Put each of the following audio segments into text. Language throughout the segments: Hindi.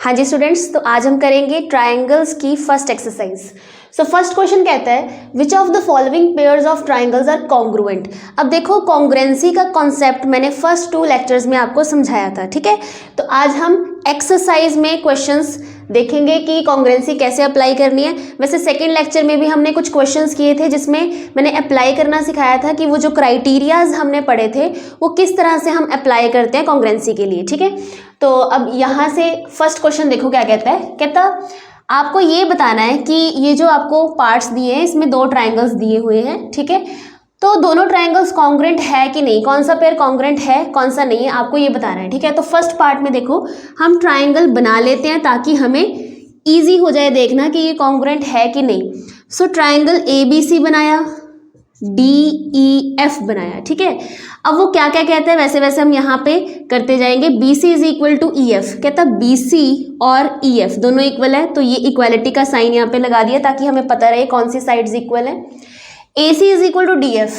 हाँ जी स्टूडेंट्स, तो आज हम करेंगे ट्रायंगल्स की first exercise. So first question कहता है which of the following pairs of triangles are congruent. अब देखो कॉन्ग्रुएंसी का कॉन्सेप्ट मैंने फर्स्ट 2 लेक्चर्स में आपको समझाया था, ठीक है। तो आज हम एक्सरसाइज में क्वेश्चंस देखेंगे कि कॉन्ग्रुएंसी कैसे अप्लाई करनी है। वैसे सेकेंड लेक्चर में भी हमने कुछ क्वेश्चंस किए थे जिसमें मैंने अप्लाई करना सिखाया था कि वो जो क्राइटेरियाज हमने पढ़े थे वो किस तरह से हम अप्लाई करते हैं कॉन्ग्रुएंसी के लिए, ठीक है। तो अब यहाँ से फर्स्ट क्वेश्चन देखो क्या कहता है। कहता आपको ये बताना है कि ये जो आपको पार्ट्स दिए हैं इसमें 2 ट्रायंगल्स दिए हुए हैं, ठीक है। तो दोनों ट्रायंगल्स कॉन्ग्रुएंट है कि नहीं, कौन सा पेयर कॉन्ग्रुएंट है कौन सा नहीं है, आपको ये बताना है, ठीक है। तो फर्स्ट पार्ट में देखो हम ट्रायंगल बना लेते हैं ताकि हमें ईजी हो जाए देखना कि ये कॉन्ग्रुएंट है कि नहीं। सो ट्रायंगल ABC बनाया, DEF बनाया, ठीक है। अब वो क्या क्या कहते हैं वैसे वैसे हम यहाँ पे करते जाएंगे। BC is equal to EF, कहता BC और EF दोनों इक्वल है, तो ये इक्वालिटी का साइन यहाँ पे लगा दिया ताकि हमें पता रहे कौन सी साइड्स इक्वल है। AC is equal to DF,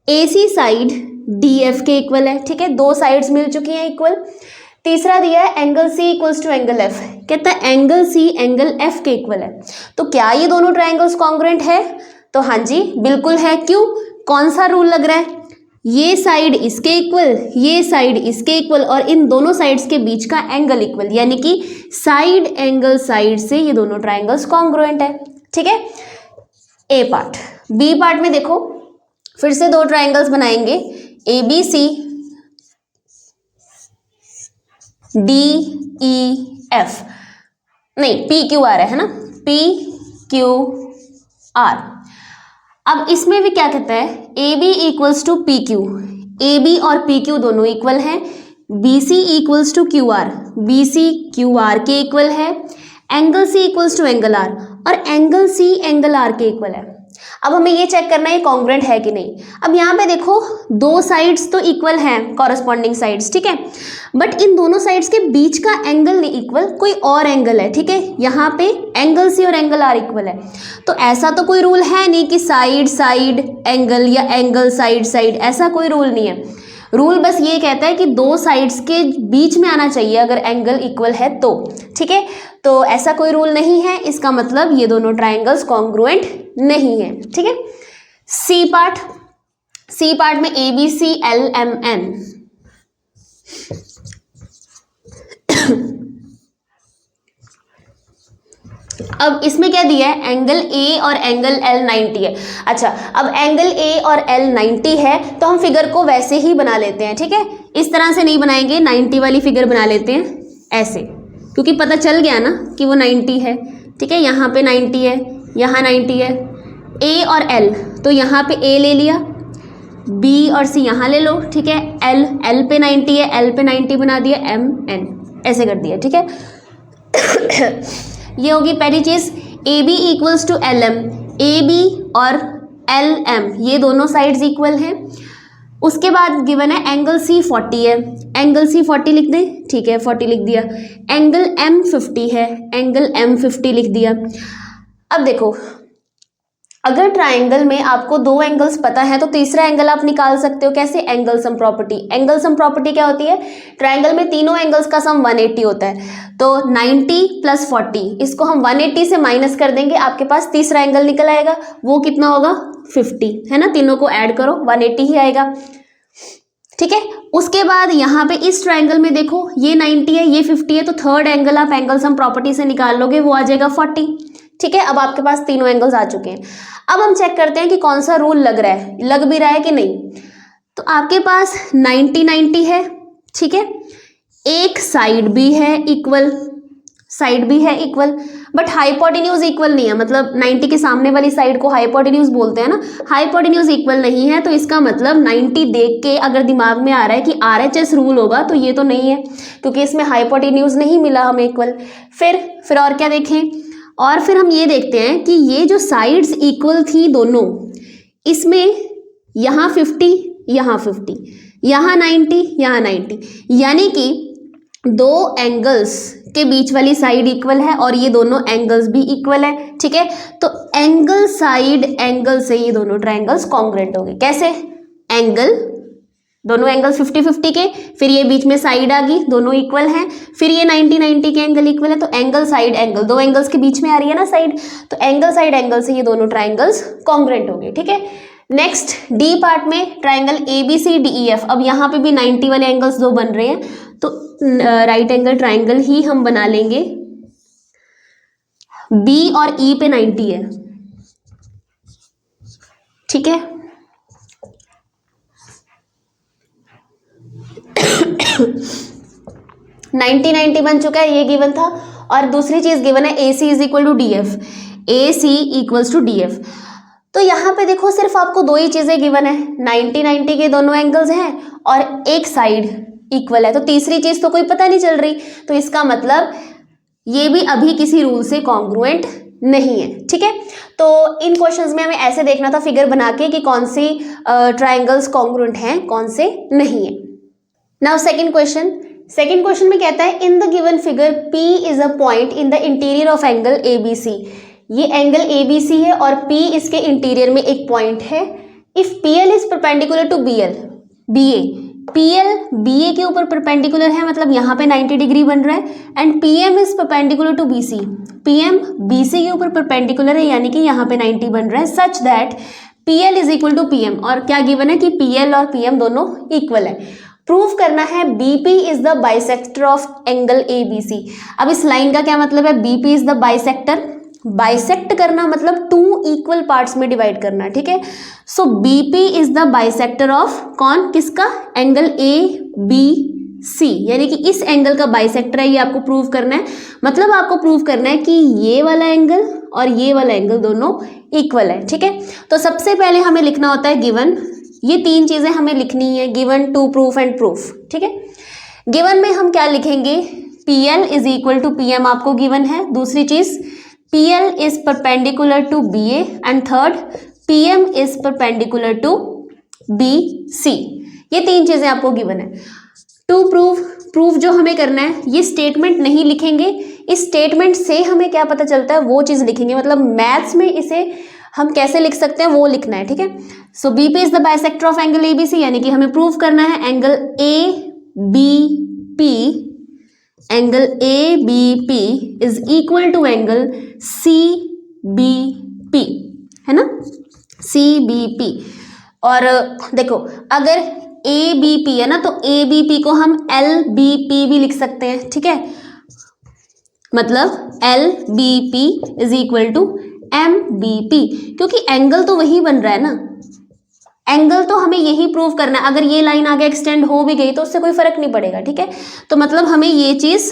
AC side DF के इक्वल है, ठीक है। 2 साइड्स मिल चुकी हैं इक्वल। तीसरा दिया है angle C equals to angle F, कहता है एंगल C एंगल F के इक्वल है। तो क्या ये दोनों ट्रायंगल्स कॉन्ग्रुएंट है? तो हाँ जी बिल्कुल है। क्यों, कौन सा रूल लग रहा है? ये साइड इसके इक्वल, ये साइड इसके इक्वल और इन दोनों साइड्स के बीच का एंगल इक्वल, यानी कि साइड एंगल साइड से ये दोनों ट्रायंगल्स कॉन्ग्रुएंट है, ठीक है। ए पार्ट। बी पार्ट में देखो फिर से 2 ट्रायंगल्स बनाएंगे, ABC DEF, नहीं PQR है ना, PQR। अब इसमें भी क्या कहता है AB equals to PQ, AB और PQ दोनों इक्वल हैं। BC equals to QR, BC QR के इक्वल है। Angle C equals to angle R और एंगल C एंगल R के इक्वल है। अब हमें ये चेक करना है कॉन्ग्रुएंट है कि नहीं। अब यहाँ पे देखो 2 साइड्स तो इक्वल हैं, कॉरस्पॉन्डिंग साइड्स, ठीक है। बट इन दोनों साइड्स के बीच का एंगल नहीं इक्वल, कोई और एंगल है, ठीक है। यहाँ पे एंगल C और एंगल R इक्वल है। तो ऐसा तो कोई रूल है नहीं कि साइड साइड एंगल या एंगल साइड साइड, ऐसा कोई रूल नहीं है। रूल बस ये कहता है कि 2 साइड्स के बीच में आना चाहिए अगर एंगल इक्वल है तो, ठीक है। तो ऐसा कोई रूल नहीं है, इसका मतलब ये दोनों ट्रायंगल्स कॉन्ग्रुएंट नहीं है, ठीक है। C part. सी पार्ट में ABC LMN। अब इसमें क्या दिया है, एंगल A और एंगल L 90 है। अच्छा, अब एंगल A और L 90 है तो हम फिगर को वैसे ही बना लेते हैं, ठीक है। इस तरह से नहीं बनाएंगे, 90 वाली फिगर बना लेते हैं ऐसे, क्योंकि पता चल गया ना कि वो 90 है, ठीक है। यहाँ पे 90 है, यहाँ 90 है। A और L, तो यहाँ पे A ले लिया, B और C यहाँ ले लो, ठीक है। L पे 90 है, L पे 90 बना दिया, MN ऐसे कर दिया, ठीक है। ये होगी पहली चीज। AB equals to LM, AB और LM ये दोनों साइड्स इक्वल हैं। उसके बाद गिवन है एंगल C 40 है, एंगल C 40 लिख दें, ठीक है, 40 लिख दिया। एंगल M 50 है, एंगल M 50 लिख दिया। अब देखो अगर ट्रायंगल में आपको 2 एंगल्स पता है तो तीसरा एंगल आप निकाल सकते हो। कैसे? Angle sum property. Angle sum property क्या होती है? ट्रायंगल में तीनों एंगल्स का सम 180 होता है, तो 90 + 40 इसको हम 180 से माइनस कर देंगे, आपके पास तीसरा एंगल निकल आएगा। वो कितना होगा? 50, है ना। तीनों को ऐड करो 180 ही आएगा, ठीक है। उसके बाद यहाँ पे इस ट्रायंगल में देखो ये 90 है, ये 50 है, तो थर्ड एंगल आप एंगल सम प्रॉपर्टी से निकाल लोगे, वो आ जाएगा 40, ठीक है। अब आपके पास तीनों एंगल्स आ चुके हैं। अब हम चेक करते हैं कि कौन सा रूल लग रहा है, लग भी रहा है कि नहीं। तो आपके पास 90 है, ठीक है। एक साइड भी है इक्वल, साइड भी है इक्वल, बट हाइपोटेन्यूज इक्वल नहीं है। मतलब 90 के सामने वाली साइड को हाइपोटेन्यूज बोलते हैं ना, हाइपोटेन्यूज इक्वल नहीं है। तो इसका मतलब 90 देख के अगर दिमाग में आ रहा है कि RHS रूल होगा, तो ये तो नहीं है क्योंकि इसमें हाइपोटेन्यूज नहीं मिला हमें इक्वल। फिर और क्या देखें, और फिर हम ये देखते हैं कि ये जो साइड्स इक्वल थी दोनों, इसमें यहाँ 50 यहाँ 50, यहाँ 90 यहाँ 90, यानी कि 2 एंगल्स के बीच वाली साइड इक्वल है और ये दोनों एंगल्स भी इक्वल है, ठीक है। तो एंगल साइड एंगल से ये दोनों ट्रायंगल्स कॉन्ग्रुएंट हो गए। कैसे? एंगल दोनों एंगल्स 50-50 के, फिर ये बीच में साइड आ गई, दोनों इक्वल हैं, फिर ये 90-90 के एंगल इक्वल है, तो एंगल साइड एंगल, दो एंगल्स के बीच में आ रही है ना साइड, तो एंगल साइड एंगल से ये दोनों ट्राइंगल्स कॉन्ग्रुएंट हो गए, ठीक है। नेक्स्ट डी पार्ट में ट्राइंगल ABCDEF, अब यहाँ पे भी 90 वाले एंगल्स दो बन रहे हैं, तो राइट एंगल ट्राइंगल ही हम बना लेंगे, B और E पे 90 है, ठीक है। 90-90 बन चुका है, ये गिवन था। और दूसरी चीज गिवन है AC is equal to DF, AC equals to DF। तो यहाँ पे देखो सिर्फ आपको दो ही चीजें गिवन है, 90-90 के दोनों एंगल्स हैं और एक साइड इक्वल है, तो तीसरी चीज तो कोई पता नहीं चल रही, तो इसका मतलब ये भी अभी किसी रूल से कॉन्ग्रुएंट नहीं है, ठीक है। तो इन क्वेश्चंस में हमें ऐसे देखना था फिगर बना के कि कौन सी ट्राइंगल्स कॉन्ग्रुएंट हैं, कौन से नहीं है। नाउ सेकंड क्वेश्चन में कहता है in the given figure P is a point in the interior of angle ABC। ये एंगल ABC है और P इसके इंटीरियर में एक पॉइंट है। If PL is perpendicular to BA, PL BA के ऊपर परपेंडिकुलर है, मतलब यहाँ पे 90 डिग्री बन रहा है, and PM is perpendicular to BC, PM BC के ऊपर परपेंडिकुलर है, यानी कि यहाँ पे 90 बन रहा है, such that PL is equal to PM। और क्या गिवन है कि PL और PM दोनों इक्वल है। प्रूव करना है BP is the bisector of angle ABC। अब इस लाइन का क्या मतलब है, BP is the bisector, bisect करना मतलब टू इक्वल पार्ट्स में डिवाइड करना, ठीक है। So BP is the bisector of कौन, किसका, एंगल ABC, यानी कि इस एंगल का बाइसेक्टर है, ये आपको प्रूव करना है। मतलब आपको प्रूव करना है कि ये वाला एंगल और ये वाला एंगल दोनों इक्वल है, ठीक है। तो सबसे पहले हमें लिखना होता है गिवन, ये तीन चीजें हमें लिखनी है, given, to proof and proof, ठीक है। गिवन में हम क्या लिखेंगे, PL is equal to PM आपको गिवन है, दूसरी चीज PL is perpendicular to BA, and third PM is perpendicular to BC। ये तीन चीजें आपको गिवन है। टू प्रूफ जो हमें करना है, ये स्टेटमेंट नहीं लिखेंगे, इस स्टेटमेंट से हमें क्या पता चलता है वो चीज लिखेंगे, मतलब मैथ्स में इसे हम कैसे लिख सकते हैं वो लिखना है, ठीक है। So BP is the bisector of angle ABC, यानी कि हमें प्रूव करना है angle ABP is equal to angle CBP, है ना, CBP। और देखो अगर ABP है ना, तो ABP को हम LBP भी लिख सकते हैं, ठीक है। मतलब LBP is equal to MBP, क्योंकि एंगल तो वही बन रहा है ना, एंगल तो हमें यही प्रूव करना है। अगर ये लाइन आगे एक्सटेंड हो भी गई तो उससे कोई फर्क नहीं पड़ेगा, ठीक है। तो मतलब हमें ये चीज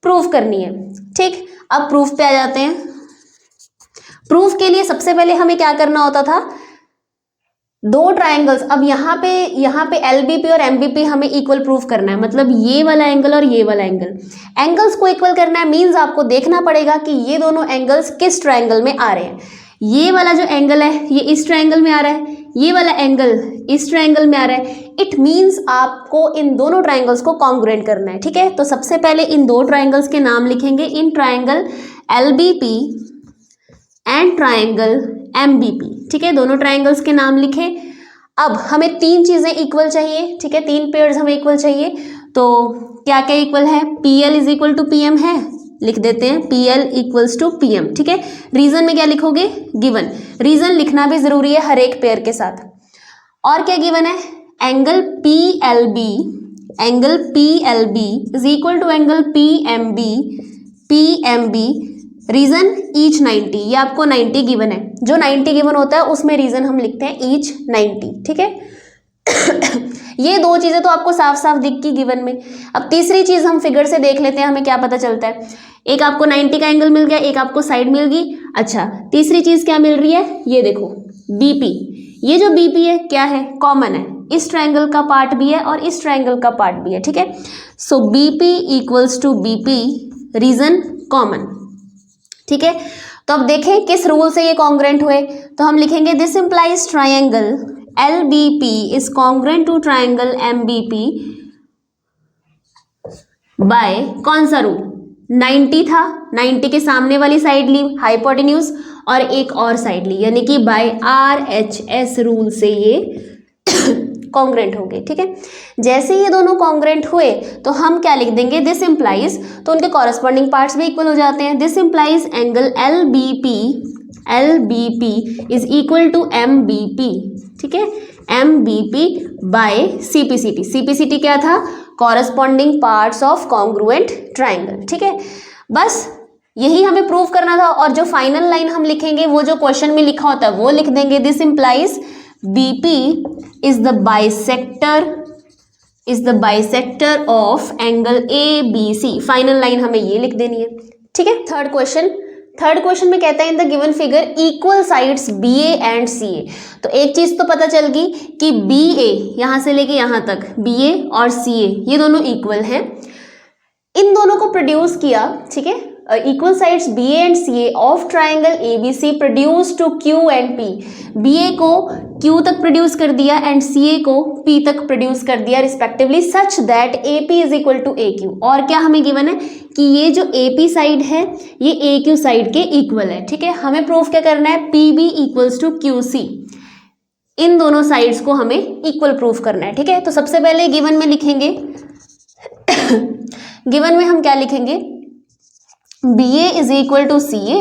प्रूव करनी है, ठीक। अब प्रूफ पे आ जाते हैं। प्रूफ के लिए सबसे पहले हमें क्या करना होता था, दो ट्राइंगल्स, अब यहाँ पे LBP और MBP हमें इक्वल प्रूफ करना है, मतलब ये वाला एंगल और ये वाला एंगल, एंगल्स को इक्वल करना है। मींस आपको देखना पड़ेगा कि ये दोनों एंगल्स किस ट्राइंगल में आ रहे हैं। ये वाला जो एंगल है ये इस ट्राइंगल में आ रहा है, ये वाला एंगल इस ट्राइंगल में आ रहा है। इट मींस आपको इन दोनों ट्राइंगल्स को कॉन्ग्रुएंट करना है, ठीक है। तो सबसे पहले इन दो ट्राइंगल्स के नाम लिखेंगे, in triangle LBP and triangle MBP, ठीक है। दोनों ट्राइंगल्स के नाम लिखे। अब हमें तीन चीजें इक्वल चाहिए, ठीक है, तीन पेयर्स हमें इक्वल चाहिए। तो क्या क्या इक्वल है, PL is equal to PM है, लिख देते हैं PL इक्वल्स टू PM, ठीक है। रीजन में क्या लिखोगे, गिवन, रीजन लिखना भी जरूरी है हर एक पेयर के साथ। और क्या गिवन है, angle PLB is equal to angle PMB, reason each 90, ये आपको 90 गिवन है, जो 90 गिवन होता है उसमें रीजन हम लिखते हैं ईच 90, ठीक है। ये दो चीजें तो आपको साफ साफ दिख की गिवन में। अब तीसरी चीज हम फिगर से देख लेते हैं, हमें क्या पता चलता है। एक आपको 90 का एंगल मिल गया, एक आपको साइड मिल गई। अच्छा, तीसरी चीज क्या मिल रही है, ये देखो BP, ये जो BP है क्या है, कॉमन है, इस ट्राइंगल का पार्ट भी है और इस ट्राइंगल का पार्ट भी है, ठीक है। So BP equals to BP, reason common, ठीक है। तो अब देखें किस रूल से ये कॉन्ग्रुएंट हुए, तो हम लिखेंगे this implies triangle LBP is congruent to triangle MBP by कौन सा रूल, 90 था, 90 के सामने वाली साइड ली हाइपोटेन्यूज और एक और साइड ली, यानी कि बाय RHS रूल से ये कॉन्ग्रेंट होंगे, ठीक है। जैसे ये दोनों कॉन्ग्रेंट हुए तो हम क्या लिख देंगे, दिस इम्प्लाइज, तो उनके कॉरस्पॉन्डिंग पार्ट्स भी इक्वल हो जाते हैं। This implies angle L B P is equal to M B P, ठीक है, M B P by C P C T. C P C T क्या था, corresponding parts of congruent triangle, ठीक है। बस यही हमें प्रूव करना था, और जो फाइनल लाइन हम लिखेंगे वो जो क्वेश्चन में लिखा होता है वो लिख देंगे, this implies BP is the bisector of angle ABC। Final line हमें ये लिख देनी है, ठीक है। थर्ड क्वेश्चन में कहता है in the given figure equal sides BA and CA। तो एक चीज तो पता चल गई कि BA यहां से लेके यहां तक BA और CA ये दोनों इक्वल हैं। इन दोनों को प्रोड्यूस किया, ठीक है, equal sides BA and CA of triangle ABC produce to Q and P। BA को Q तक प्रोड्यूस कर दिया एंड CA को P तक प्रोड्यूस कर दिया respectively, such that AP is equal to AQ। और क्या हमें गिवन है कि ये जो AP साइड है ये AQ साइड के इक्वल है, ठीक है। हमें प्रूफ क्या करना है, PB इक्वल्स टू QC। इन दोनों साइड्स को हमें इक्वल प्रूफ करना है, ठीक है। तो सबसे पहले गिवन में लिखेंगे गिवन में हम क्या लिखेंगे, BA is equal to CA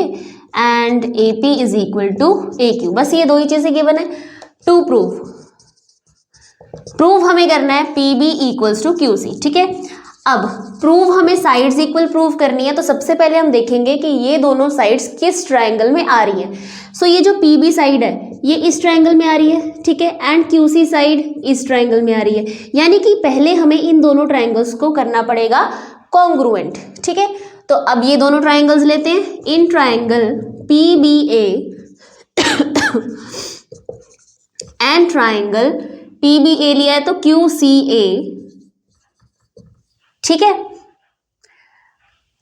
and AP is equal to AQ। बस ये दो ही चीजें गिवन है। टू प्रूव हमें करना है PB इक्वल्स टू QC, ठीक है। अब प्रूव हमें साइड्स इक्वल प्रूव करनी है, तो सबसे पहले हम देखेंगे कि ये दोनों साइड्स किस ट्रायंगल में आ रही हैं। सो ये जो PB साइड है ये इस ट्रायंगल में आ रही है, ठीक है, एंड QC साइड इस ट्रायंगल में आ रही है, यानी कि पहले हमें इन दोनों ट्रायंगल्स को करना पड़ेगा कॉन्ग्रुएंट, ठीक है। तो अब ये दोनों ट्रायंगल्स लेते हैं। In triangle PBA and triangle PBA लिया है तो QCA, ठीक है,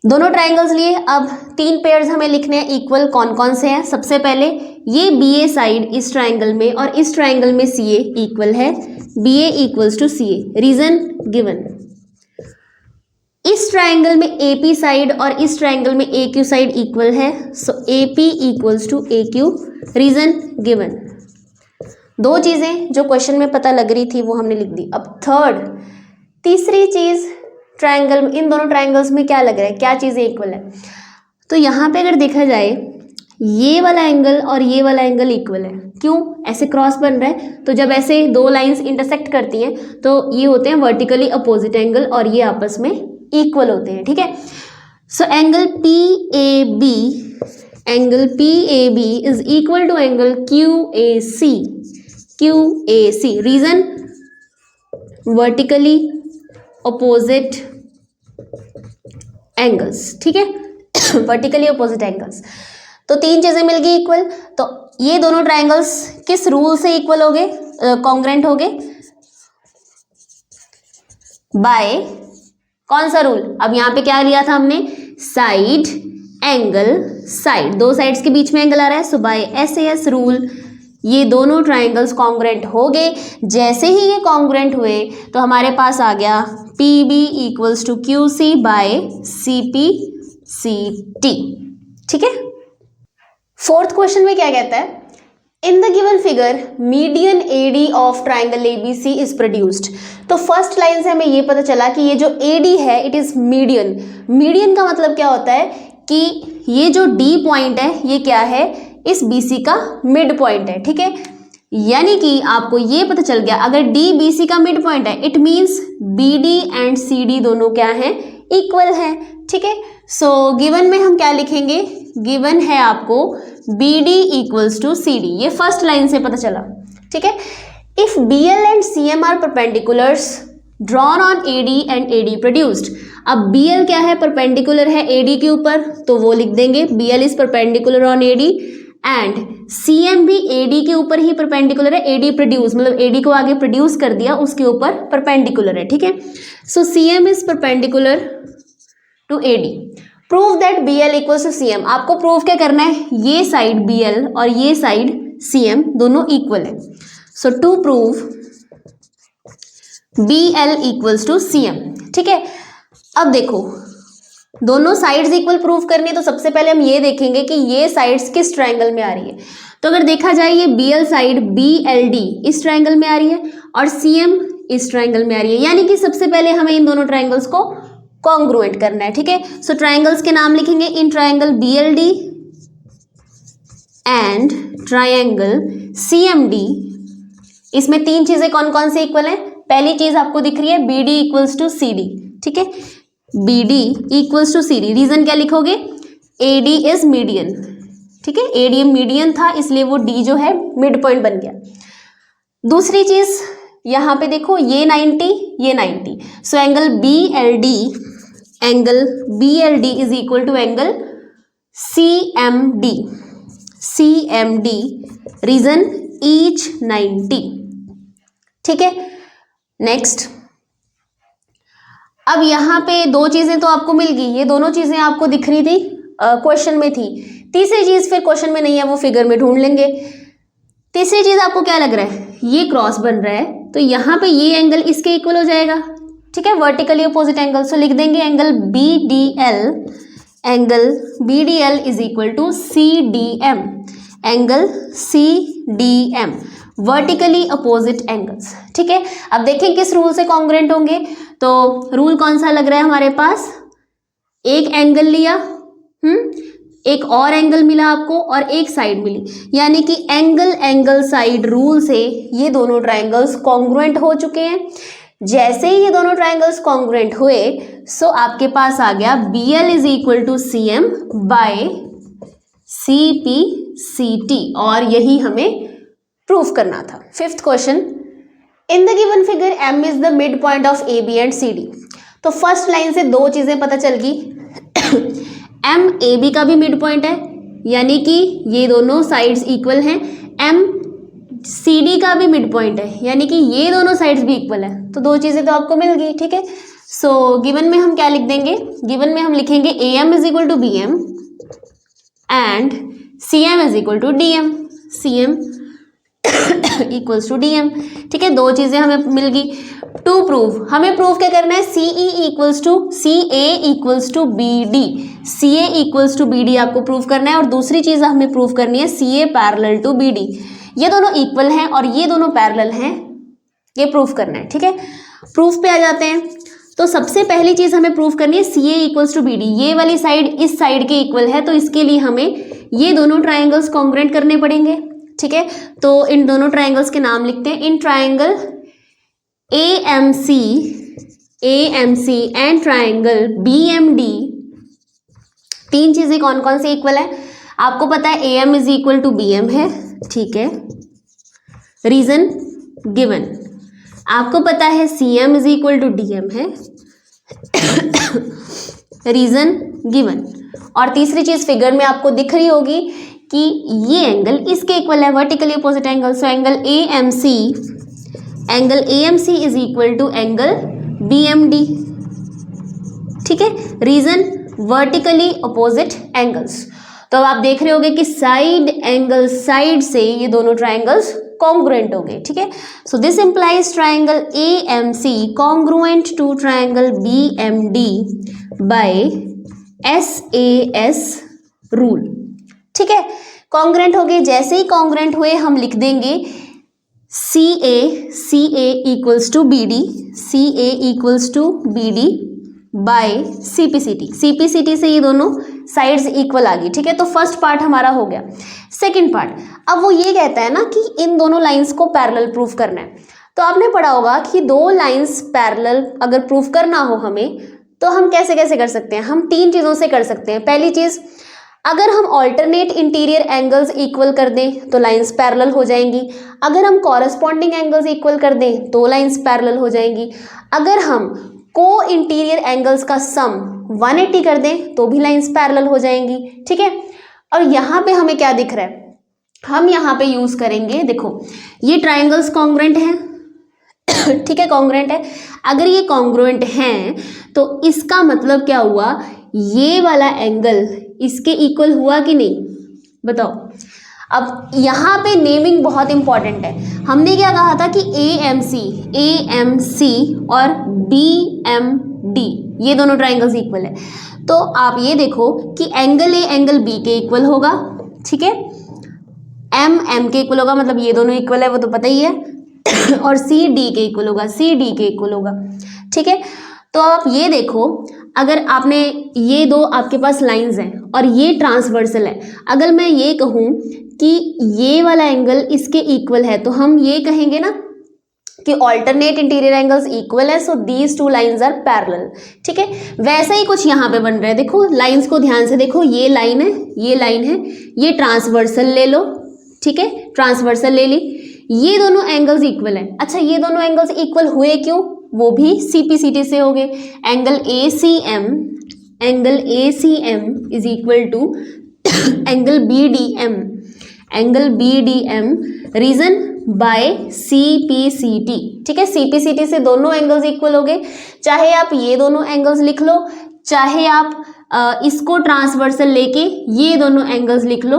दोनों ट्रायंगल्स लिए। अब तीन पेयर्स हमें लिखने हैं इक्वल, कौन कौन से हैं। सबसे पहले ये BA साइड इस ट्रायंगल में और इस ट्रायंगल में CA इक्वल है, BA equals to CA। Reason given, इस ट्रायंगल में AP साइड और इस ट्रायंगल में AQ साइड इक्वल है, so AP equals to AQ। Reason given. दो चीजें जो क्वेश्चन में पता लग रही थी वो हमने लिख दी। अब तीसरी चीज, ट्रायंगल, इन दोनों ट्रायंगल्स में क्या लग रहा है, क्या चीजें इक्वल है। तो यहाँ पे अगर देखा जाए ये वाला एंगल और ये वाला एंगल इक्वल है। क्यों, ऐसे क्रॉस बन रहा है, तो जब ऐसे दो लाइंस इंटरसेक्ट करती हैं तो ये होते हैं वर्टिकली अपोजिट एंगल और ये आपस में इक्वल होते हैं, ठीक है। So angle PAB is equal to angle QAC। Reason, vertically opposite angles, ठीक है, वर्टिकली अपोजिट एंगल्स। तो तीन चीजें मिल गई इक्वल। तो ये दोनों ट्रायंगल्स किस रूल से इक्वल हो गए, कॉन्ग्रेंट हो गए, बाय कौन सा रूल। अब यहाँ पे क्या लिया था हमने, साइड एंगल साइड, दो साइड्स के बीच में एंगल आ रहा है, सो बाय SAS रूल ये दोनों ट्रायंगल्स कॉन्ग्रेंट हो गए। जैसे ही ये कॉन्ग्रेंट हुए तो हमारे पास आ गया PB equals to QC by CPCT, ठीक है। फोर्थ क्वेश्चन में क्या कहता है, in the given figure median AD of triangle ABC is produced. तो फर्स्ट लाइन से हमें ये पता चला कि ये जो AD है इट इज मीडियन। मीडियन का मतलब क्या होता है कि ये जो D पॉइंट है ये क्या है, इस BC का मिड पॉइंट है, ठीक है। यानी कि आपको ये पता चल गया अगर D BC का मिड पॉइंट है it means BD and CD दोनों क्या हैं, इक्वल हैं, ठीक है। सो गिवन में हम क्या लिखेंगे, गिवन है आपको BD इक्वल्स टू CD, ये फर्स्ट लाइन से पता चला, ठीक है। If BL and CM are perpendiculars drawn on AD and AD produced. अब BL क्या है, परपेंडिकुलर है AD के ऊपर, तो वो लिख देंगे BL is perpendicular on AD and CM भी AD के ऊपर ही परपेंडिकुलर है, AD प्रोड्यूस मतलब AD को आगे प्रोड्यूस कर दिया उसके ऊपर परपेंडिकुलर है, ठीक है। So CM is perpendicular to AD। Prove that BL equals to CM। आपको प्रूव क्या करना है, ये साइड BL और ये साइड CM दोनों इक्वल है। So to prove BL equals to CM, ठीक है। अब देखो दोनों साइड्स इक्वल प्रूव करनी है तो सबसे पहले हम ये देखेंगे कि ये साइड्स किस ट्रायंगल में आ रही है। तो अगर देखा जाए ये BL साइड BLD इस ट्रायंगल में आ रही है और CM इस ट्रायंगल में आ रही है, यानी कि सबसे पहले हमें इन दोनों ट्रायंगल्स को कॉन्ग्रुएंट करना है, ठीक है। सो ट्रायंगल्स के नाम लिखेंगे, in triangle BLD and triangle CMD, इसमें तीन चीजें कौन कौन से इक्वल है। पहली चीज आपको दिख रही है BD इक्वल्स टू CD, ठीक है, BD equals to CD। Reason क्या लिखोगे, AD इज मीडियन, ठीक है, AD मीडियन था इसलिए वो D जो है मिड पॉइंट बन गया। दूसरी चीज यहाँ पे देखो, ये 90 ये 90, so angle BLD is equal to angle CMD, reason each 90, ठीक है। नेक्स्ट, अब यहाँ पे दो चीजें तो आपको मिल गई, ये दोनों चीजें आपको दिख रही थी क्वेश्चन में थी। तीसरी चीज फिर क्वेश्चन में नहीं है, वो फिगर में ढूंढ लेंगे। तीसरी चीज आपको क्या लग रहा है, ये क्रॉस बन रहा है तो यहाँ पे ये एंगल इसके इक्वल हो जाएगा, ठीक है, वर्टिकली अपोजिट एंगल। सो लिख देंगे angle BDL is equal to CDM, angle CDM, vertically opposite angles, ठीक है। अब देखें किस रूल से कॉन्ग्रुएंट होंगे, तो रूल कौन सा लग रहा है हमारे पास, एक एंगल लिया, एक और एंगल मिला आपको और एक साइड मिली, यानी कि एंगल साइड रूल से ये दोनों ट्रायंगल्स कॉन्ग्रुएंट हो चुके हैं। जैसे ही ये दोनों ट्रायंगल्स कॉन्ग्रुएंट हुए, सो आपके पास आ गया BL is equal to CM by CPCT, और यही हमें प्रूफ करना था। Fifth question, in the given figure M is the mid point of AB and CD। तो फर्स्ट लाइन से दो चीजें पता चल गई, M AB का भी मिड पॉइंट है, यानी कि ये दोनों साइड्स इक्वल हैं। M CD का भी मिड पॉइंट है, यानी कि ये दोनों साइड्स भी इक्वल है। तो दो चीजें तो आपको मिल गई, ठीक है। सो गिवन में हम क्या लिख देंगे, गिवन में हम लिखेंगे AM is equal to BM and CM is equal to DM, CM equals to DM, ठीक है। दो चीजें हमें मिल गई। टू प्रूव, हमें प्रूव क्या करना है, CA equals to BD, CA equals to BD आपको प्रूव करना है। और दूसरी चीज हमें प्रूव करनी है CA पैरेलल टू BD, ये दोनों इक्वल हैं और ये दोनों पैरेलल हैं, ये प्रूफ करना है, ठीक है। प्रूफ पे आ जाते हैं। तो सबसे पहली चीज हमें प्रूफ करनी है CA इक्वल्स टू BD, ये वाली साइड इस साइड के इक्वल है, तो इसके लिए हमें ये दोनों ट्रायंगल्स कॉन्ग्रुएंट करने पड़ेंगे, ठीक है। तो इन दोनों ट्रायंगल्स के नाम लिखते हैं, in triangle AMC and triangle BMD, तीन चीजें कौन कौन से इक्वल है आपको पता है, AM is equal to BM है, ठीक है, रीजन गिवन। आपको पता है CM is equal to DM है, रीजन गिवन। और तीसरी चीज फिगर में आपको दिख रही होगी कि ये एंगल इसके इक्वल है, vertically opposite angle. So angle AMC is equal to angle BMD, ठीक है, रीजन वर्टिकली अपोजिट एंगल्स। तो अब आप देख रहे होगे कि साइड एंगल साइड से ये दोनों ट्रायंगल्स कॉन्ग्रुएंट हो गए, ठीक है। So this implies triangle AMC congruent to triangle BMD by SAS rule, ठीक है। कॉन्ग्रुएंट हो गए, जैसे ही कॉन्ग्रुएंट हुए हम लिख देंगे CA equals to BD by CPCT से ये दोनों साइड्स इक्वल आ गई, ठीक है। तो फर्स्ट पार्ट हमारा हो गया। सेकंड पार्ट, अब वो ये कहता है ना कि इन दोनों लाइंस को पैरेलल प्रूफ करना है। तो आपने पढ़ा होगा कि दो लाइंस पैरेलल अगर प्रूफ करना हो हमें, तो हम कैसे कैसे कर सकते हैं, हम तीन चीज़ों से कर सकते हैं। पहली चीज़, अगर हम ऑल्टरनेट इंटीरियर एंगल्स इक्वल कर दें तो लाइंस पैरेलल हो जाएंगी। अगर हम कॉरस्पॉन्डिंग एंगल्स इक्वल कर दें तो लाइंस पैरेलल हो जाएंगी। अगर हम को इंटीरियर एंगल्स का सम 180 कर दें तो भी लाइंस पैरेलल हो जाएंगी, ठीक है। और यहाँ पे हमें क्या दिख रहा है, हम यहाँ पे यूज करेंगे, देखो ये ट्रायंगल्स कॉन्ग्रुएंट हैं, ठीक है, कॉन्ग्रुएंट है। अगर ये कॉन्ग्रुएंट हैं तो इसका मतलब क्या हुआ, ये वाला एंगल इसके इक्वल हुआ कि नहीं, बताओ। अब यहाँ पे नेमिंग बहुत इंपॉर्टेंट है। हमने क्या कहा था कि AMC और BMD ये दोनों ट्रायंगल्स इक्वल है। तो आप ये देखो कि एंगल ए एंगल बी के इक्वल होगा, ठीक है, एम एम के इक्वल होगा, मतलब ये दोनों इक्वल है वो तो पता ही है, और सी डी के इक्वल होगा, सी डी के इक्वल होगा, ठीक है। तो आप ये देखो, अगर आपने ये दो आपके पास लाइंस हैं और ये ट्रांसवर्सल है, अगर मैं ये कहूँ कि ये वाला एंगल इसके इक्वल है तो हम ये कहेंगे ना कि ऑल्टरनेट इंटीरियर एंगल्स इक्वल है, so these two lines are parallel, ठीक है। वैसा ही कुछ यहाँ पे बन रहा है, देखो लाइंस को ध्यान से देखो, ये लाइन है, ये लाइन है, ये ट्रांसवर्सल ले लो, ठीक है, ट्रांसवर्सल ले ली, ये दोनों एंगल्स इक्वल है। अच्छा, ये दोनों एंगल्स इक्वल हुए क्यों? वो भी सीपीसीटी से हो गए। Angle A C M is equal to angle B D M, reason by CPCT, ठीक है। सीपीसीटी से दोनों एंगल्स इक्वल हो गए, चाहे आप ये दोनों एंगल्स लिख लो, चाहे आप इसको ट्रांसवर्सल लेके ये दोनों एंगल्स लिख लो,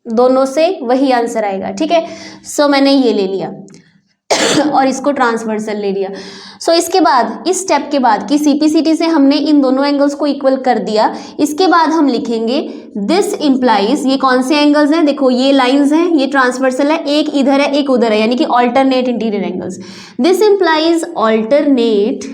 दोनों से वही आंसर आएगा, ठीक है। सो मैंने ये ले लिया और इसको ट्रांसवर्सल ले लिया। सो इसके बाद, इस स्टेप के बाद कि सीपीसीटी से हमने इन दोनों एंगल्स को इक्वल कर दिया, इसके बाद हम लिखेंगे दिस इम्प्लाइज, ये कौन से एंगल्स हैं, देखो ये लाइंस हैं, ये ट्रांसवर्सल है, एक इधर है एक उधर है, यानी कि alternate interior angles. This implies alternate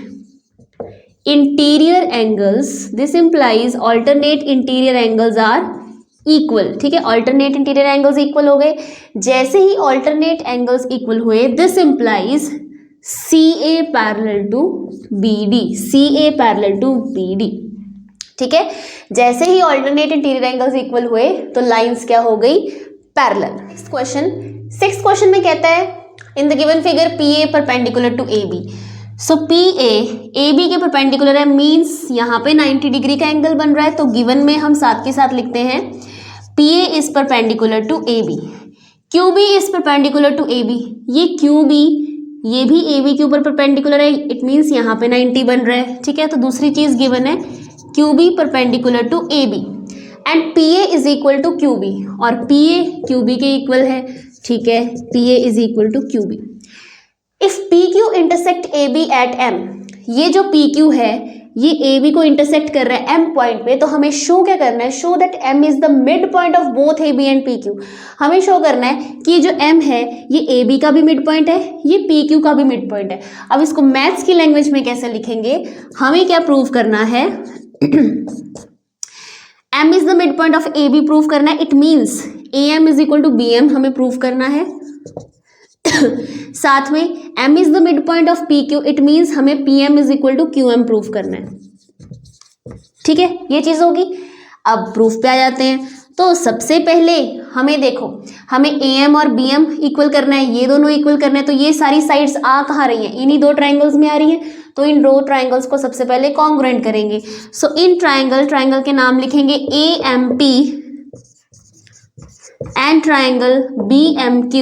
interior angles are equal, ठीक है। ऑल्टरनेट इंटीरियर एंगल्स इक्वल हो गए। जैसे ही ऑल्टरनेट एंगल्स इक्वल हुए, this implies C A parallel to B D, ठीक है। जैसे ही ऑल्टरनेट इंटीरियर एंगल्स इक्वल हुए तो लाइंस क्या हो गई? पैरेलल। सिक्स्थ क्वेश्चन में कहता है in the given figure P A perpendicular to A B. So P A B के परपेंडिकुलर है, मीन्स यहाँ पे 90 डिग्री का एंगल बन रहा है, तो गिवन में हम साथ के साथ लिखते हैं P A is perpendicular to A B, Q B is perpendicular to A B, ये क्यू बी ये भी ए बी के ऊपर परपेंडिकुलर है, इट मीन्स यहाँ पे 90 बन रहा है, ठीक है। तो दूसरी चीज गिवन है Q B perpendicular to A B and P A is equal to Q B, और पी ए क्यू बी के इक्वल है, ठीक है, P A is equal to Q B. If P Q intersect A B at M, ये जो पी क्यू है ये ए बी को इंटरसेक्ट कर रहा है एम पॉइंट पे, तो हमें शो क्या करना है? Show that M is the mid point of both A B and P Q. हमें शो करना है कि जो एम है ये ए बी का भी मिड पॉइंट है, ये पी क्यू का भी मिड पॉइंट है। अब इसको मैथ्स की लैंग्वेज में कैसे लिखेंगे? हमें क्या प्रूव करना है? M is the mid point of A B prove करना है, it means A M is equal to B M हमें प्रूव करना है। साथ में m is the mid point of P Q, it means हमें pm is equal to QM proof करना है, ठीक है, ये चीज होगी। अब प्रूफ पे आ जाते हैं। तो सबसे पहले हमें देखो, हमें AM और BM इक्वल करना है, ये दोनों इक्वल करना है, तो ये सारी साइड्स आ कहाँ रही हैं? इन्हीं दो ट्राइंगल्स में आ रही हैं, तो इन दो ट्राइंगल्स को सबसे पहले कॉन्ग्रुएंट करेंगे। सो इन ट्राइंगल के नाम लिखेंगे AMP एंड ट्राइंगल BMQ,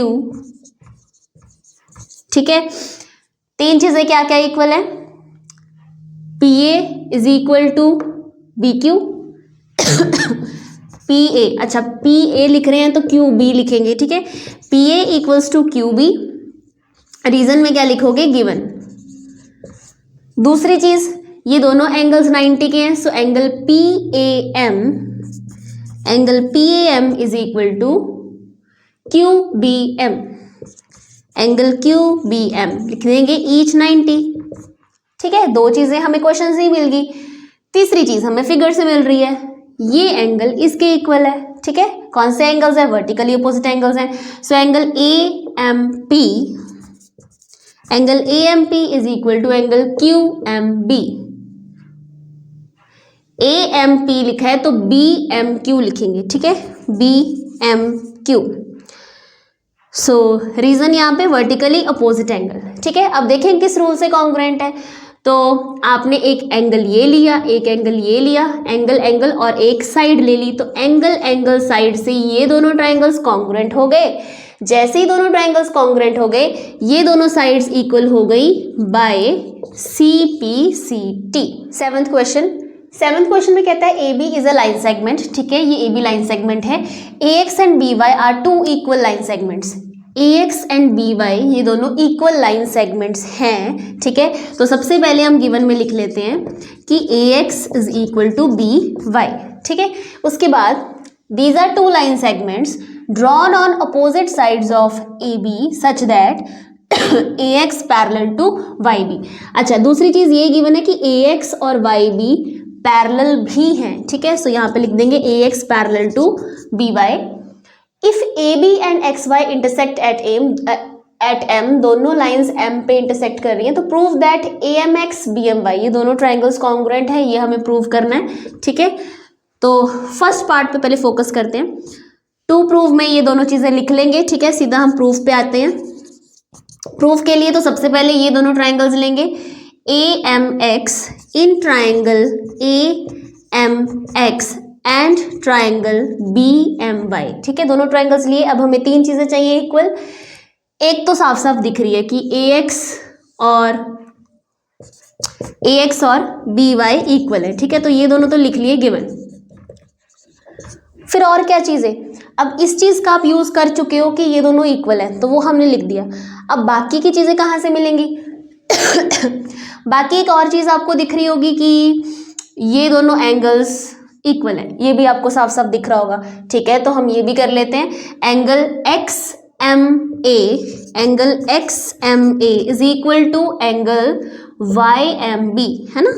ठीक है। तीन चीजें क्या क्या इक्वल है? PA is equal to BQ, PA, अच्छा PA लिख रहे हैं तो QB लिखेंगे, ठीक है। PA equals to QB, reason में क्या लिखोगे? गिवन। दूसरी चीज, ये दोनों एंगल्स 90 के हैं, so angle PAM is equal to QBM, angle QBM लिख देंगे ईच 90, ठीक है। दो चीजें हमें क्वेश्चन से ही मिल गई। तीसरी चीज हमें फिगर से मिल रही है, ये एंगल इसके इक्वल है, ठीक है। कौन से एंगल्स है? वर्टिकली अपोजिट एंगल्स हैं। So angle AMP is equal to angle QMB। AMP लिखा है तो BMQ लिखेंगे, ठीक है, BMQ। सो रीजन यहाँ पे वर्टिकली अपोजिट एंगल, ठीक है। अब देखें किस रूल से कॉन्ग्रुएंट है। तो आपने एक एंगल ये लिया, एक एंगल ये लिया, एंगल और एक साइड ले ली, तो एंगल साइड से ये दोनों ट्राइंगल्स कॉन्ग्रुएंट हो गए। जैसे ही दोनों ट्राइंगल्स कॉन्ग्रुएंट हो गए, ये दोनों साइड्स इक्वल हो गई बाय CPCT। सेवंथ क्वेश्चन में कहता है AB is a line segment, ठीक है, ये AB लाइन सेगमेंट है। AX and BY are two equal line segments. AX and BY ये दोनों इक्वल लाइन सेगमेंट्स हैं, ठीक है। तो सबसे पहले हम गिवन में लिख लेते हैं कि AX is equal to BY, ठीक है। उसके बाद these are two line segments drawn on opposite sides of AB such that AX parallel to YB। अच्छा, दूसरी चीज ये गिवन है कि AX और YB पैरेलल भी हैं, ठीक है। सो यहाँ पे लिख देंगे AX parallel to BY। If AB and XY intersect at M, दोनों लाइंस M पे इंटरसेक्ट कर रही हैं, तो प्रूव दैट AMX BMY ये दोनों ट्राइंगल्स कॉन्ग्रुएंट है, ये हमें प्रूव करना है, ठीक है। तो फर्स्ट पार्ट पे पहले फोकस करते हैं। टू प्रूव में ये दोनों चीजें लिख लेंगे, ठीक है। सीधा हम प्रूफ पे आते हैं। प्रूफ के लिए तो सबसे पहले ये दोनों ट्राइंगल्स लेंगे, AMX in triangle AMX and triangle BMY, ठीक है। दोनों ट्राइंगल्स लिए। अब हमें तीन चीजें चाहिए इक्वल। एक तो साफ साफ दिख रही है कि AX और BY इक्वल है, ठीक है। तो ये दोनों तो लिख लिए गिवन। फिर और क्या चीज़ है? अब इस चीज़ का आप यूज़ कर चुके हो कि ये दोनों इक्वल है, तो वो हमने लिख दिया। अब बाकी की चीज़ें कहाँ से मिलेंगी? बाकी एक और चीज़ आपको दिख रही होगी कि ये दोनों एंगल्स इक्वल है, ये भी आपको साफ साफ दिख रहा होगा, ठीक है। तो हम ये भी कर लेते हैं। Angle XMA is equal to angle YMB, है ना,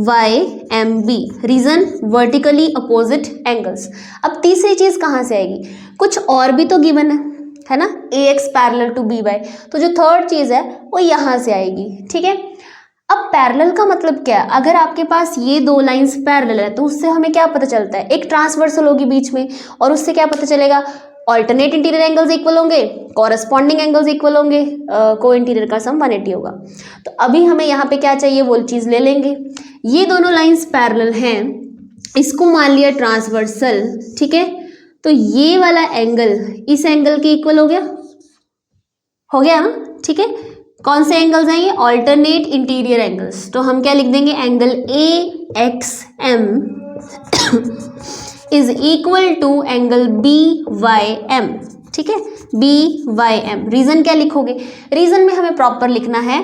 YMB। Reason vertically opposite angles. अब तीसरी चीज कहाँ से आएगी? कुछ और भी तो गिवन है ना, AX पैरेलल टू BY। तो जो थर्ड चीज है वो यहाँ से आएगी, ठीक है। अब पैरेलल का मतलब क्या है? अगर आपके पास ये दो लाइंस पैरेलल है तो उससे हमें क्या पता चलता है? एक ट्रांसवर्सल होगी बीच में, और उससे क्या पता चलेगा? ऑल्टरनेट इंटीरियर एंगल्स इक्वल होंगे, कॉरेस्पॉन्डिंग एंगल्स इक्वल होंगे, को इंटीरियर का सम 180 होगा। तो अभी हमें यहाँ पे क्या चाहिए, वो चीज़ ले लेंगे। ये दोनों लाइंस पैरेलल हैं, इसको मान लिया ट्रांसवर्सल, ठीक है। तो ये वाला एंगल इस एंगल के इक्वल हो गया ना, ठीक है। कौन से एंगल्स हैं ये? Alternate interior angles. तो हम क्या लिख देंगे? Angle AXM is equal to angle BYM, ठीक है, BYM। रीजन क्या लिखोगे? रीजन में हमें प्रॉपर लिखना है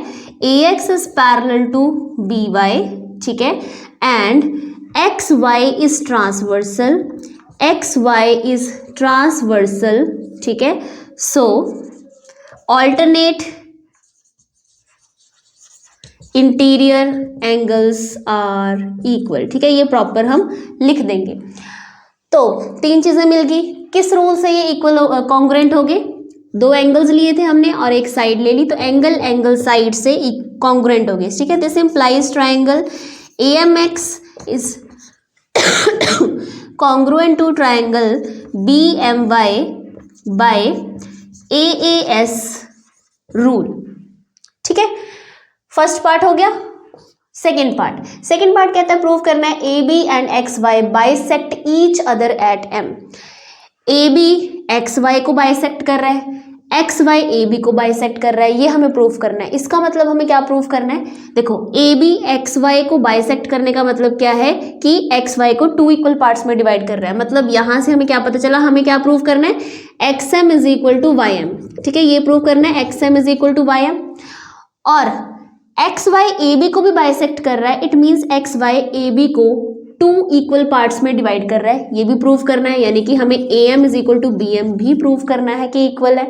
AX is parallel to BY, ठीक है, एंड XY इज ट्रांसवर्सल, ठीक है। So alternate interior angles are equal, ठीक है। ये प्रॉपर हम लिख देंगे। तो तीन चीजें मिल गई। किस रूल से ये इक्वल कॉन्ग्रुएंट हो गए? दो एंगल्स लिए थे हमने और एक साइड ले ली, तो एंगल साइड से कॉन्ग्रुएंट हो गए, ठीक है। This implies triangle AMX is congruent to triangle BMY by AAS rule, ठीक है। फर्स्ट पार्ट हो गया। सेकेंड पार्ट कहता है प्रूव करना है AB and XY bisect each other at M। AB XY को बाइसेक्ट कर रहा है, XY AB को बाइसेक्ट कर रहा है, ये हमें प्रूव करना है। इसका मतलब हमें क्या प्रूव करना है? देखो, AB XY को बाइसेक्ट करने का मतलब क्या है कि XY को टू इक्वल पार्ट्स में डिवाइड कर रहा है। मतलब यहां से हमें क्या पता चला? हमें क्या प्रूव करना है? XM is equal to YM, ठीक है। ये प्रूव करना है XM is equal to YM। और XY AB को भी बाइसेक्ट कर रहा है, इट मीन्स XY AB को टू इक्वल पार्ट्स में डिवाइड कर रहा है, ये भी प्रूव करना है। यानी कि हमें AM is equal to BM भी प्रूव करना है कि इक्वल है,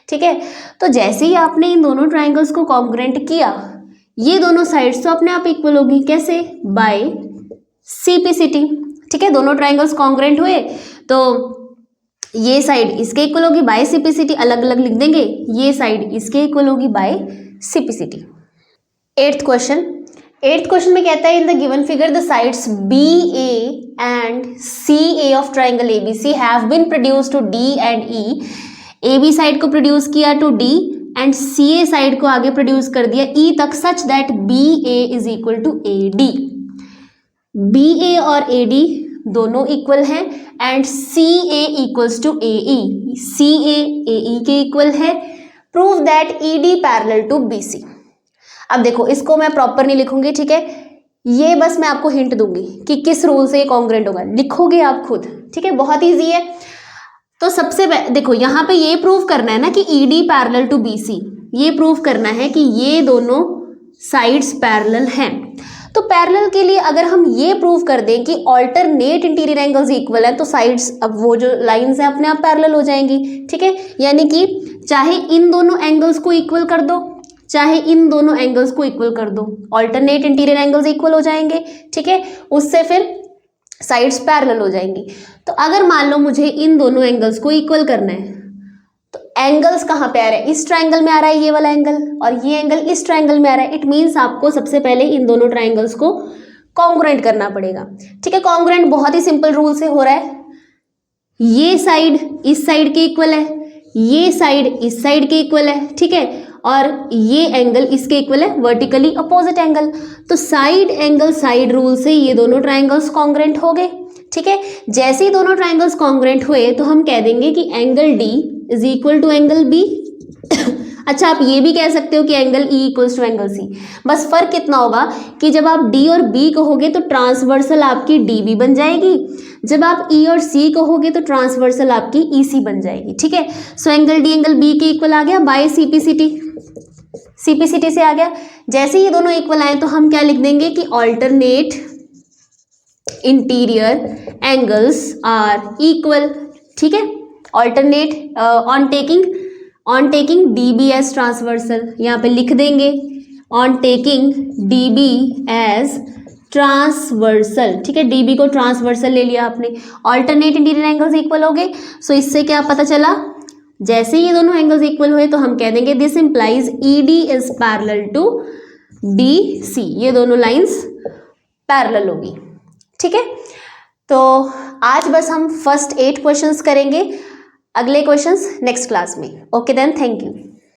ठीक है। तो जैसे ही आपने इन दोनों ट्राइंगल्स को कॉन्ग्रुएंट किया, ये दोनों साइड्स तो अपने आप इक्वल होगी। कैसे? बाय CPCT, ठीक है। दोनों ट्राइंगल्स कॉन्ग्रुएंट हुए तो ये साइड इसके इक्वल होगी बाय CPCT, अलग अलग लिख देंगे। ये साइड इसके इक्वल होगी बाय CPCT। एट्थ क्वेश्चन में कहता है in the given figure the sides BA and CA of triangle ABC have been produced to D and E। AB side को प्रोड्यूस किया to D and CA side को आगे प्रोड्यूस कर दिया E तक, such that BA is equal to AD। BA और AD दोनों इक्वल हैं and CA equals to AE, CA AE के इक्वल है। Prove that ED parallel to BC। अब देखो, इसको मैं प्रॉपर नहीं लिखूंगी, ठीक है। ये बस मैं आपको हिंट दूंगी कि किस रूल से ये कॉन्ग्रुएंट होगा, लिखोगे आप खुद, ठीक है। बहुत इजी है। तो सबसे देखो यहाँ पे ये प्रूव करना है ना कि ED पैरेलल टू BC, ये प्रूव करना है कि ये दोनों साइड्स पैरेलल हैं। तो पैरेलल के लिए अगर हम ये प्रूव कर दें कि ऑल्टरनेट इंटीरियर एंगल्स इक्वल है तो साइड्स, अब वो जो लाइंस हैं अपने आप पैरेलल हो जाएंगी, ठीक है। यानी कि चाहे इन दोनों एंगल्स को इक्वल कर दो, चाहे इन दोनों एंगल्स को इक्वल कर दो, ऑल्टरनेट इंटीरियर एंगल्स इक्वल हो जाएंगे, ठीक है। उससे फिर साइड्स पैरेलल हो जाएंगी। तो अगर मान लो मुझे इन दोनों एंगल्स को इक्वल करना है तो एंगल्स कहाँ पे आ रहा है, इस ट्रायंगल में आ रहा है ये वाला एंगल, और ये एंगल इस ट्रायंगल में आ रहा है। इट मीन्स आपको सबसे पहले इन दोनों ट्रायंगल्स को कॉन्ग्रुएंट करना पड़ेगा, ठीक है। कॉन्ग्रुएंट बहुत ही सिंपल रूल से हो रहा है, ये साइड इस साइड के इक्वल है, ये साइड इस साइड के इक्वल है, ठीक है, और ये एंगल इसके इक्वल है, वर्टिकली अपोजिट एंगल। तो साइड एंगल साइड रूल से ये दोनों ट्रायंगल्स कॉन्ग्रुएंट हो गए, ठीक है। जैसे ही दोनों ट्रायंगल्स कॉन्ग्रुएंट हुए तो हम कह देंगे कि angle D is equal to angle B। अच्छा, आप ये भी कह सकते हो कि angle E equals to angle C। बस फर्क कितना होगा कि जब आप D और B कहोगे तो ट्रांसवर्सल आपकी DB बन जाएगी, जब आप E और C कहोगे तो ट्रांसवर्सल आपकी EC बन जाएगी, ठीक है। So angle D angle B के इक्वल आ गया बाय CPCT से आ गया। जैसे ये दोनों इक्वल आए तो हम क्या लिख देंगे कि alternate interior angles are equal, ठीक है। Alternate on taking DB as transversal, यहाँ पे लिख देंगे on taking DB as transversal, ठीक है। DB को ट्रांसवर्सल ले लिया आपने, ऑल्टरनेट इंटीरियर एंगल्स इक्वल हो गए। सो इससे क्या पता चला, जैसे ये दोनों एंगल्स इक्वल हुए तो हम कह देंगे this implies ED is parallel to BC, ये दोनों लाइंस पैरेलल होगी, ठीक है। तो आज बस हम फर्स्ट 8 क्वेश्चंस करेंगे, अगले क्वेश्चंस नेक्स्ट क्लास में। Okay then, thank you.